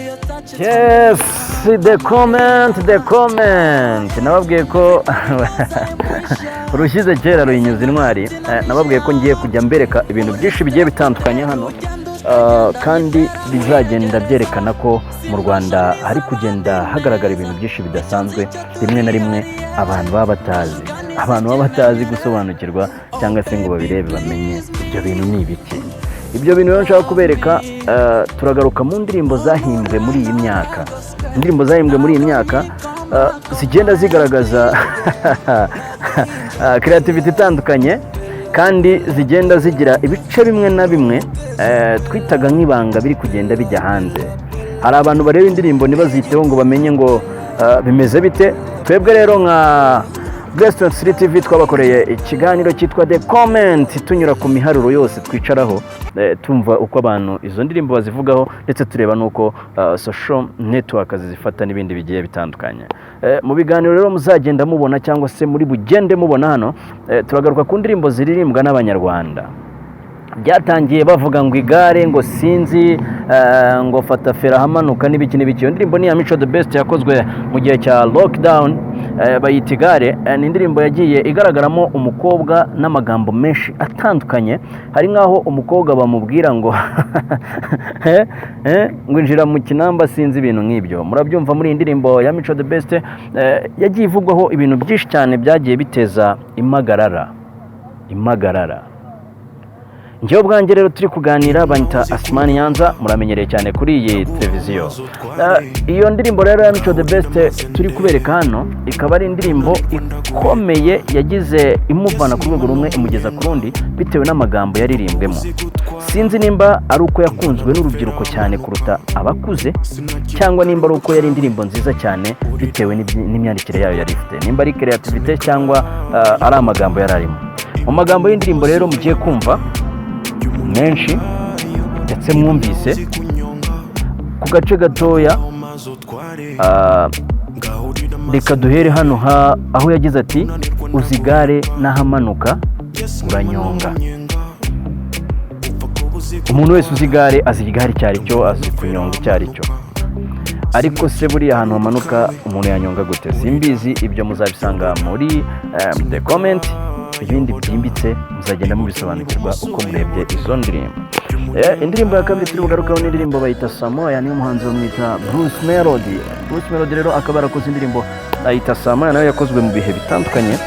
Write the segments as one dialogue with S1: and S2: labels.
S1: Yes, the comment. Nababwiye ko urushize kera ruyinyuza intwari. Nababwiye ko ngiye kujya mbereka ibintu byinshi bigiye bitandukanye hano. Kandi bizagenda byerekana ko mu Rwanda hari kugenda hagaragara ibintu byinshi bidasanzwe rimwe na rimwe abantu baba batazi gusobanukirwa cyangwa se ngo babirebe bamenye ibyo bintu ni ibiki. Ibyo bintu rero nshaka kubereka, turagaruka mu ndirimbo zahimbwe muri iyi myaka. Indirimbo zahimbwe muri iyi myaka zigenda zigaragaza creativity itandukanye kandi zigenda zigira ibice bimwe na bimwe twitaga nk'ibanga biri kugenda bijya hanze. Hari abantu bareba indirimbo ntibaziteho ngo bamenye ngo bimeze bite. Twebwe rero nka Blessed Street TV twabakoreye ikiganiro cyitwa The Comment, tunyura ku miharuro yose twicaraho tumva uko abantu izo ndirimbo bazivugaho ndetse tureba nuko social network zifata n'ibindi bigiye bitandukanye. Mu biganiro rero muzagenda mubona cyangwa se muri bugende mubona hano, turagaruka ku ndirimbo ziririmbwa n'abanyarwanda. Byatangiye bavuga ngo igare, ngo sinzi, ngo fata fera hamanuka n'ibiki n'ibiki. Iyo ndirimbo ni ya Mico the Best yakozwe mu gihe cya lockdown, bayita igare. Ni indirimbo yagiye igaragaramo umukobwa n'amagambo menshi atandukanye. Hari nkaho umukobwa bamubwira ngo ngo injira mu kinamba, sinzi ibintu nk'ibyo. Murabyumva muri indirimbo ya Mico the Best. Yagiye ivugwaho ibintu byinshi cyane byagiye biteza impagarara. Njyewe ubwanjye rero turi kuganira banyita Asmani Nyanza, muramenyereye cyane kuri iyi televiziyo. Iyo ndirimbo rero ya Mico the Best turi kubereka hano, ikaba ari indirimbo ikomeye yagize imuvana ku rwego rumwe imugeza ku rundi bitewe n'amagambo yaririmbwemo. Sinzi nimba ari uko yakunzwe n'urubyiruko cyane kuruta abakuze, cyangwa nimba ari uko yari indirimbo nziza cyane bitewe n'imyandikire yayo yari ifite, nimba ari creativity cyangwa ari amagambo yararimo. Mu magambo y'indirimbo rero mugiye kumva menshi ndetse mwumvise ku gace gatoya, reka duhere hano aho yagize ati uzigare n'ahamanuka uranyonga. Umuntu wese uzigare azi igare cyari cyo, azi kunyonga cyari cyo, ariko se buriya ahantu hamanuka umuntu yanyonga gute? Simbizi, ibyo muzabisanga muri The Comment. Ibindi byimbitse muzagenda mubisobanukirwa uko murebye izo ndirimbo. Indirimbo ya kabiri turi bugarukaho n'indirimbo bayita Samoya, niyo muhanzi wamwita Bruce Melody. Bruce Melody rero akaba yarakoze indirimbo ayita Samoya, nayo yakozwe mu bihe bitandukanye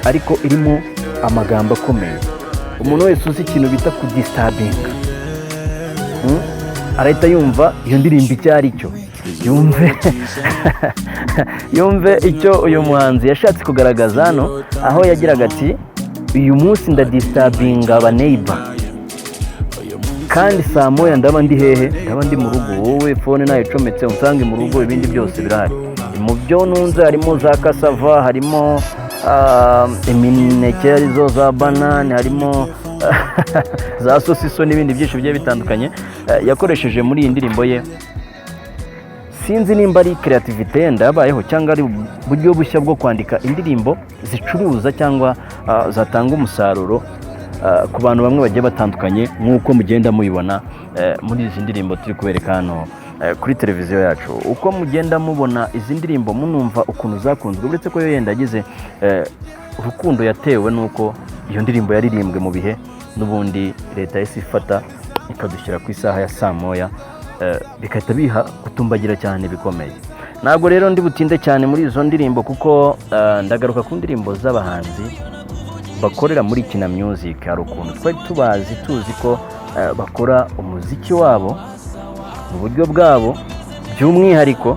S1: ariko irimo amagambo akomeye. Umuntu wese uzi ikintu bita kudisturbing arahita yumva iyo ndirimbo icyo ari cyo, yumve icyo uyu muhanzi yashatse kugaragaza hano, aho yagiraga ati uyu munsi ndadisturbinga aba neighbor, kandi saa moya ndaba ndi hehe? Ndaba ndi mu rugo, wowe phone nayo icometse usange mu rugo, ibindi byose birahari. Mu byo nunze harimo za cassava, harimo imineke arizo za banane, harimo za sosiso n'ibindi byinshi bigiye bitandukanye yakoresheje muri iyi ndirimbo ye. Sinzi nimba ari creativity ndabayeho cyangwa ari buryo bushya bwo kwandika indirimbo zicuruza cyangwa zatanga umusaruro ku bantu bamwe bagiye batandukanye, nk'uko mugenda mubibona muri izi ndirimbo turi kubereka hano kuri televiziyo yacu. Uko mugenda mubona izi ndirimbo munumva ukuntu zakunzwe, uretse ko yo yenda agize urukundo yatewe nuko iyo ndirimbo yaririmbwe mu bihe n'ubundi leta yose ifata ikadushyira ku isaha ya saa moya, bikahita biha gutumbagira cyane bikomeye. Ntabwo rero ndi butinde cyane muri izo ndirimbo kuko ndagaruka ku ndirimbo z'abahanzi bakorera muri Kina Music. Hari ukuntu twari tuzi ko bakora umuziki wabo mu buryo bwabo by'umwihariko,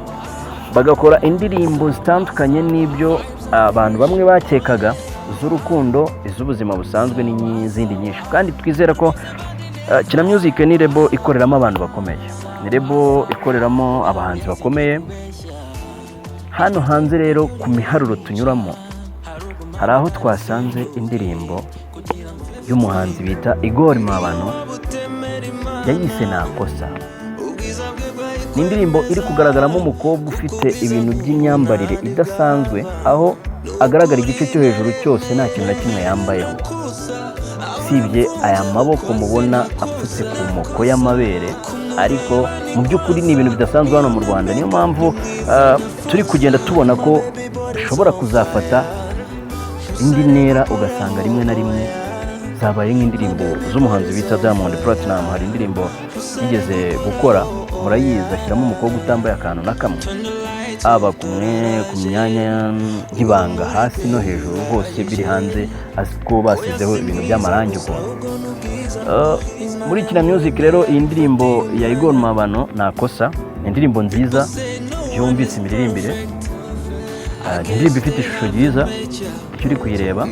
S1: bagakora indirimbo zitandukanye n'ibyo abantu bamwe bakekaga, z'urukundo, iz'ubuzima busanzwe n'izindi nyinshi. Kandi twizera ko Kina Music ni rebo ikoreramo abantu bakomeye, ni rebo ikoreramo abahanzi bakomeye. Hano hanze rero ku miharuro tunyuramo, hari aho twasanze indirimbo y'umuhanzi bita Igor Mabano yayise Nakosa. Ni indirimbo iri kugaragaramo umukobwa ufite ibintu by'imyambarire idasanzwe, aho agaragara igice cyo hejuru cyose nta kintu na kimwe yambayeho, usibye aya maboko mubona apfutse ku moko y'amabere ariko mu by'ukuri ni ibintu bidasanzwe hano mu Rwanda. Niyo mpamvu turi kugenda tubona ko bishobora kuzafata indi ntera, ugasanga rimwe na rimwe zabaye nk'indirimbo z'umuhanzi bita Diamond Platinum. Hari indirimbo yigeze gukora, murayizi, ashyiramo umukobwa utambaye akantu na kamwe, aba kumwe ku myanya y'ibanga hasi no hejuru hose biri hanze, ko basizeho ibintu by'amarangi ukuntu. Muri Kina Music rero iyi ndirimbo ya Igor Mabano Nakosa, indirimbo nziza yumvise imiririmbire, indirimbo ifite ishusho nziza icyo uri kuyireba,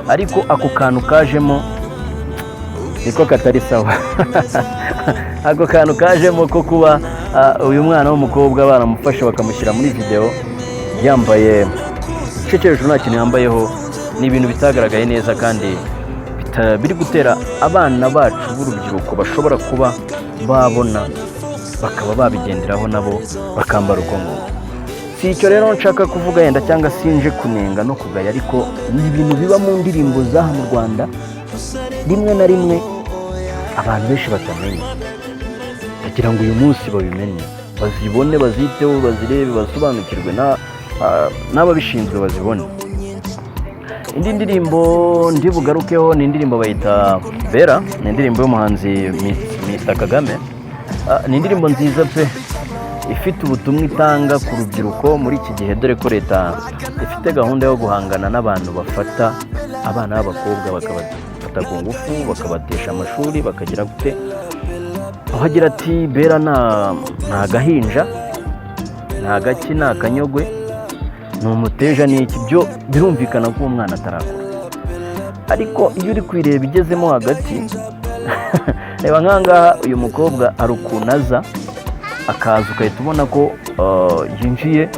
S1: ariko ako kantu kajemo niko katari sawa. Ako kantu kajemo ko kuba uyu mwana w'umukobwa baramufashe bakamushyira muri video yambaye igice hejuru nta kintu yambayeho, ni ibintu bitagaragaye neza kandi biri gutera abana bacu b'urubyiruko bashobora kuba babona bakaba babigenderaho nabo bakambara uko nguko. Si icyo rero nshaka kuvuga yenda cyangwa sinje kunenga no kugaya, ariko ni ibintu biba mu ndirimbo zaha mu Rwanda rimwe na rimwe abantu benshi batamenya, kugira ngo uyu munsi babimenye, bazibone, baziteho, bazirebe, basobanukirwe n'ababishinzwe bazibone. Indi ndirimbo ndi bugarukeho ni indirimbo bayita Bera, ni indirimbo y'umuhanzi Mr Kagame. Ni indirimbo nziza pe, ifite ubutumwa itanga ku rubyiruko muri iki gihe, dore ko leta ifite gahunda yo guhangana n'abantu bafata abana b'abakobwa bakabafata ku ngufu, bakabatesha amashuri, bakagira gute. Aho agira ati Bera nta gahinja, nta gaki, nta kanyogwe, ni umuteja, ni iki. Byo birumvikana ko umwana atarakura, ariko iyo uri kwireba igezemo hagati reba nkangaha uyu mukobwa ari ukuntu aza akaza, ugahita ubona ko yinjiye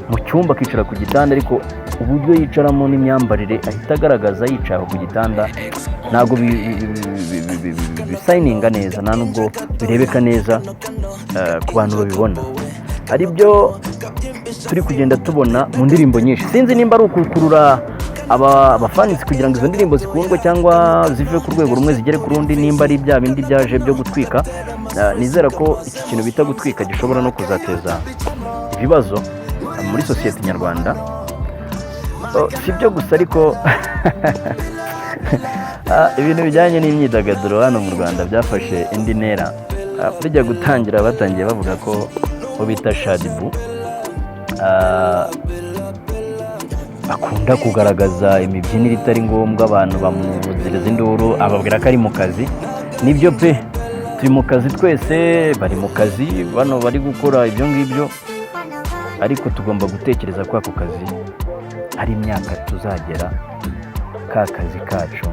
S1: mu cyumba akicara ku gitanda, ariko uburyo yicaramo n'imyambarire ahita agaragaza yicaye ku gitanda ntabwo bisayininga neza, nta nubwo birebeka neza ku bantu babibona. Ari byo turi kugenda tubona mu ndirimbo nyinshi. Sinzi nimba ari ukukurura abafanisi kugira ngo izo ndirimbo zikundwe cyangwa zive ku rwego rumwe zigere ku rundi, nimba ari bya bindi byaje byo gutwika. Nizera ko iki kintu bita gutwika gishobora no kuzateza ibibazo muri sosiyete nyarwanda. Si byo gusa ariko ibintu bijyanye n'imyidagaduro hano mu Rwanda byafashe indi ntera. Bijya gutangira batangiye bavuga ko bita Shadibu akunda kugaragaza imibyinire itari ngombwa, abantu bamuziriza induru, ababwira ko ari mu kazi. Nibyo pe, turi mu kazi twese, bari mu kazi, bano bari gukora ibyo ngibyo, ariko tugomba gutekereza ko ako kazi hari imyaka tuzagera ka kazi kacu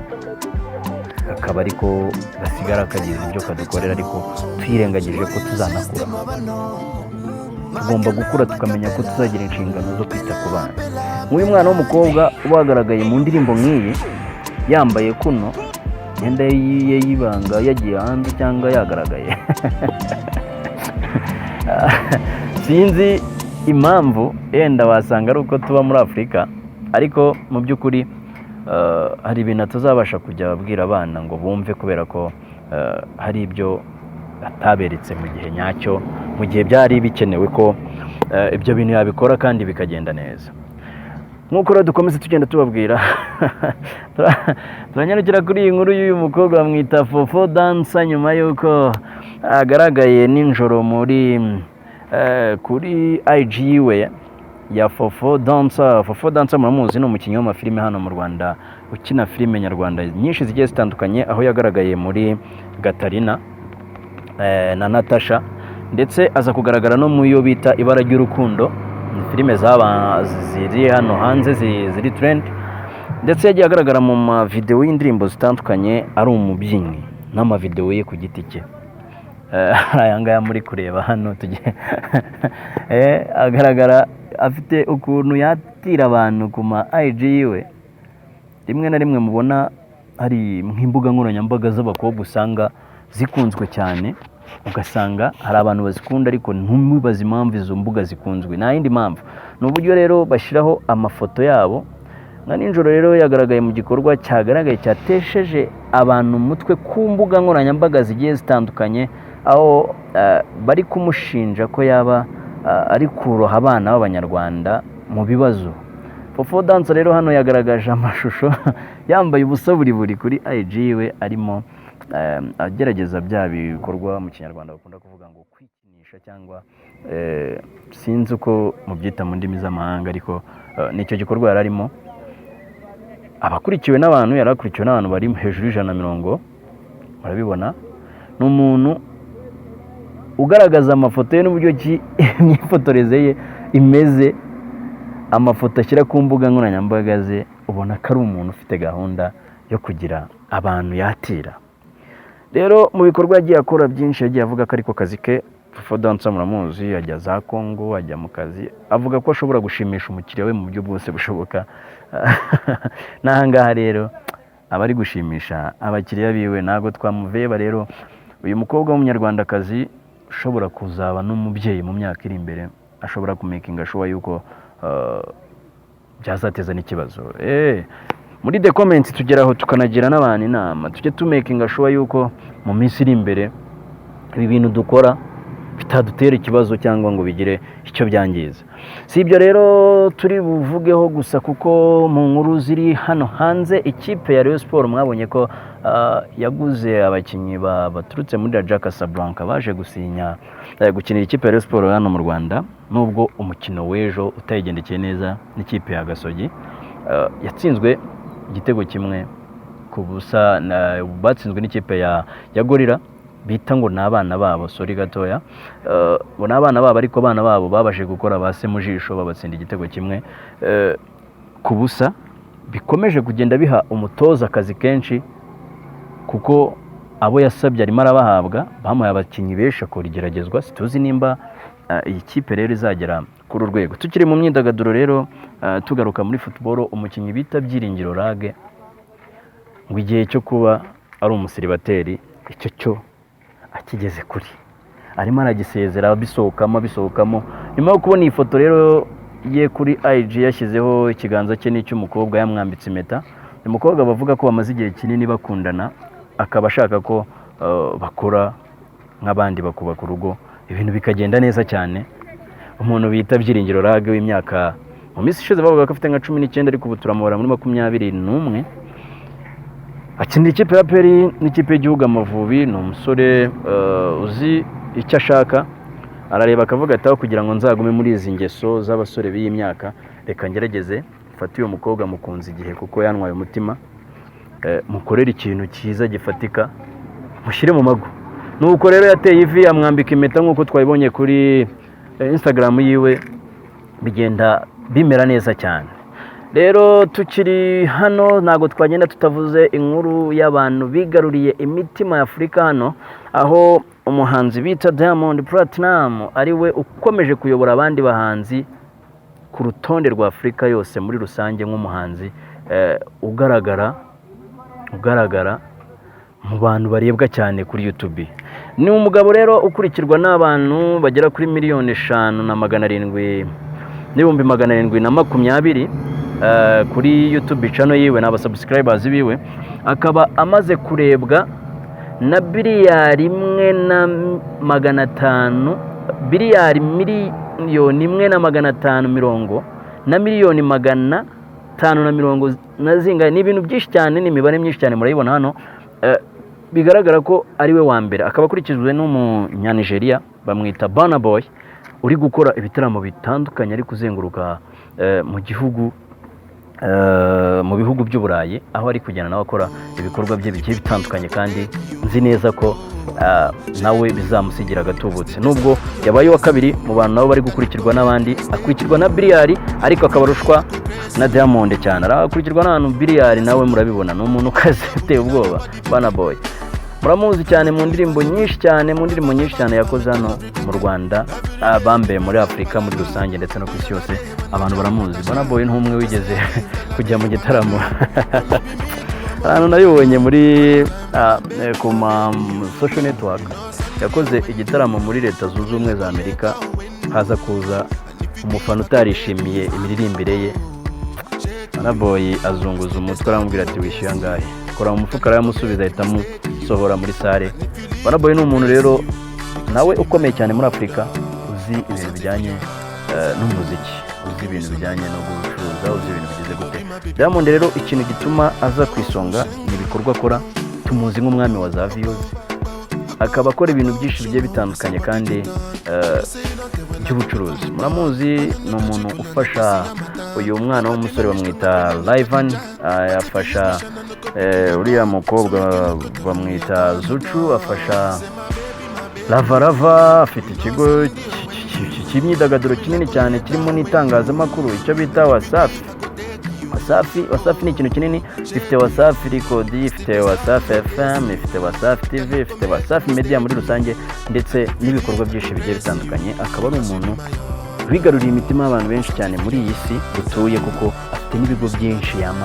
S1: kakaba ariko gasigara kagize ibyo kadukorera, ariko twirengagije ko tuzanakura. Tugomba gukura tukamenya ko tuzagira inshingano zo kwita ku bana. Nk'uyu mwana w'umukobwa uba wagaragaye mu ndirimbo nk'iyi yambaye kuno imyenda ye y'ibanga, yagiye hanze cyangwa yagaragaye sinzi impamvu, yenda wasanga ari uko tuba muri Afurika, ariko mu by'ukuri hari ibintu tuzabasha kujya babwira abana ngo bumve, kubera ko hari ibyo ataberetse mu gihe nyacyo, mu gihe byari bikenewe ko ibyo bintu yabikora kandi bikagenda neza. Nk'uko rero dukomeze tugenda tubabwira turanyarukira kuri iyi nkuru y'uyu mukobwa bamwita Fofo Dancer, nyuma y'uko agaragaye nijoro kuri IG we ya Fofo Dancer. Fofo Dancer muramuzi, ni umukinnyi w'amafilime hano mu Rwanda ukina filime nyarwanda nyinshi zigiye zitandukanye, aho yagaragaye muri Gatarina na Natasha, ndetse aza kugaragara no mu yo bita Ibara ry'urukundo, filime ziri hano hanze ziri trend, ndetse yagiye agaragara mu mavideo y'indirimbo zitandukanye ari umubyinnyi n'amavideo ye ku giti cye. Aya ngaya muri kureba hano agaragara afite ukuntu yatira abantu ku ma IG yiwe, rimwe na rimwe mubona hari nk'imbuga nkoranyambaga z'abakobwa usanga zikunzwe cyane, ugasanga hari abantu bazikunda ariko ntumibaze impamvu izo mbuga zikunzwe. Nta yindi mpamvu, ni uburyo rero bashyiraho amafoto yabo. Nka nijoro rero yagaragaye mu gikorwa cyagaragaye cyatesheje abantu umutwe ku mbuga nkoranyambaga zigiye zitandukanye, aho bari kumushinja ko yaba ari kuroha abana b'abanyarwanda mu bibazo. Fofo Danso rero hano yagaragaje amashusho yambaye ubusa buri kuri IG we arimo agerageza bya bikorwa mu kinyarwanda bakunda kuvuga ngo kwikinisha cyangwa sinzi uko mubyita mu ndimi z'amahanga, ariko nicyo gikorwa yari arimo. Abakurikiwe n'abantu, yari akurikiwe n'abantu bari hejuru y'150, murabibona. Ni umuntu ugaragaza amafoto ye n'uburyo ki imyifotoreze ye imeze, amafoto ashyira ku mbuga nkoranyambaga ze, ubona ko ari umuntu ufite gahunda yo kugira abantu yatira. Rero mu bikorwa yagiye akora byinshi, yagiye avuga ko ariko kazi ke. Fofo Danso muramuzi, ajya za Kongo, ajya mu kazi, avuga ko ashobora gushimisha umukiriya we mu buryo bwose bushoboka. N'ahangaha rero aba ari gushimisha abakiriya biwe, ntabwo twamuveba. Rero uyu mukobwa w'umunyarwandakazi ushobora kuzaba n'umubyeyi mu myaka iri imbere, ashobora kumakinga sure yuko byazateza n'ikibazo. Muri the comments tugeraho tukanagira n'abantu inama, tujye tumakinga sure yuko mu minsi iri imbere ibi bintu dukora bitadutera ikibazo cyangwa ngo bigire icyo byangiza. Si ibyo rero turi buvugeho gusa, kuko mu nkuru ziri hano hanze, ikipe ya Rayon Sport mwabonye ko yaguze abakinnyi baturutse muri Raja Casablanca baje gukinira ikipe ya Rayon Sport hano mu Rwanda, nubwo umukino w'ejo utayigendekeye neza n'ikipe ya Gasogi. Yatsinzwe igitego kimwe ku busa, batsinzwe n'ikipe ya Gorira bita ngo n'abana babo, sorry gatoya, ngo n'abana babo, ariko abana babo babaje gukora base mu jisho babatsinda igitego kimwe ku busa. Bikomeje kugenda biha umutoza akazi kenshi, kuko abo yasabye arimo arabahabwa, bamuhaye abakinnyi benshi akora igeragezwa. Situzi nimba iyi kipe rero izagera kuri urwego. Tukiri mu myidagaduro rero, tugaruka muri football, umukinnyi bita Byiringiro Rage ngo igihe cyo kuba ari umusiribateri icyo cyo akigeze kuri, arimo aragisezera bisohokamo. Nyuma yo kubona iyi foto rero ye kuri IG yashyizeho ikiganza cye n'icy'umukobwa yamwambitse impeta. Uyu mukobwa bavuga ko bamaze igihe kinini bakundana, akaba ashaka ko bakora nk'abandi, bakubaka urugo, ibintu bikagenda neza cyane. Umuntu bita Byiringiro Rage w'imyaka, mu minsi ishize bavuga ko afite nka 19, ariko ubu turamubara muri 21. Akinira ikipe ya Peri n'ikipe y'igihugu Amavubi. Ni umusore uzi icyo ashaka, arareba akavuga ati aho kugira ngo nzagume muri izi ngeso z'abasore b'iyi myaka, reka ngerageze mfate uyu mukobwa mukunze igihe kuko yantwaye umutima, mukorere ikintu cyiza gifatika, mushyire mu mago. Nuko rero yateye ivi amwambika impeta nk'uko twabibonye kuri Instagram yiwe, bigenda bimera neza cyane. Rero tukiri hano ntago twagenda tutavuze inkuru y'abantu bigaruriye imitima ya Afurika hano, aho umuhanzi bita Diamond Platinum ari we ukomeje kuyobora abandi bahanzi ku rutonde rwa Afurika yose muri rusange, nk'umuhanzi ugaragara mu bantu barebwa cyane kuri YouTube. Ni umugabo rero ukurikirwa n'abantu bagera kuri 5,720,000 kuri YouTube channel yiwe n'aba subscribers biwe, akaba amaze kurebwa na biliyari 1,500 biliyari miliyoni 1,550 na miliyoni 550 na zinga. Ni ibintu byinshi cyane, ni imibare myinshi cyane murayibona hano. Bigaragara ko ari we wa mbere, akaba akurikizwe n'umunyanigeria bamwita Burna Boy, uri gukora ibitaramo bitandukanye, ari kuzenguruka mu bihugu by'Uburayi, aho ari kugenda nawe akora ibikorwa bye bigiye bitandukanye, kandi nzi neza ko nawe bizamusigira agatubutse. Nubwo yabaye wa kabiri mu bantu nabo bari gukurikirwa n'abandi, akurikirwa na biliyari, ariko akabarushwa na Diamond cyane. Arakurikirwa n'abantu biliyari, nawe murabibona, ni umuntu ukaze uteye ubwoba. Burna Boy muramuzi cyane mu ndirimbo nyinshi cyane yakoze hano mu Rwanda, bambaye muri Afurika muri rusange ndetse no ku isi yose, abantu baramuzi. Burna Boy ntumwe wigeze kujya mu gitaramo ahantu nayibonye muri ku social network, yakoze igitaramo muri Leta Zunze Ubumwe za Amerika, haza kuza umufana utarishimiye imiririmbire ye. Burna Boy azunguza umutwe aramubwira ati wishyuye angahe, kora mu mufuka aramusubiza, ahita amusohora muri sale. Burna Boy ni umuntu rero nawe ukomeye cyane muri Afurika uzi ibintu bijyanye n'umuziki, uzi ibintu bijyanye no gucuruza, uzi ibintu bigize gute. Diamond rero ikintu gituma aza ku isonga ni ibikorwa akora. Tumuzi nk'umwami wa za views, akaba akora ibintu byinshi bigiye bitandukanye kandi by'ubucuruzi. Muramuzi ni umuntu ufasha uyu mwana w'umusore bamwita Livan, afasha uriya mukobwa bamwita Zucu, afasha Lava, afite ikigo cy'imyidagaduro kinini cyane kirimo n'itangazamakuru icyo bita Wasafi ni ikintu kinini. Ifite Wasafi Record, ifite Wasafi FM, ifite Wasafi TV, ifite Wasafi Media muri rusange, ndetse n'ibikorwa byinshi bigiye bitandukanye. Akaba ari umuntu wigaruriye imitima y'abantu benshi cyane muri iyi si dutuye, kuko afite n'ibigo byinshi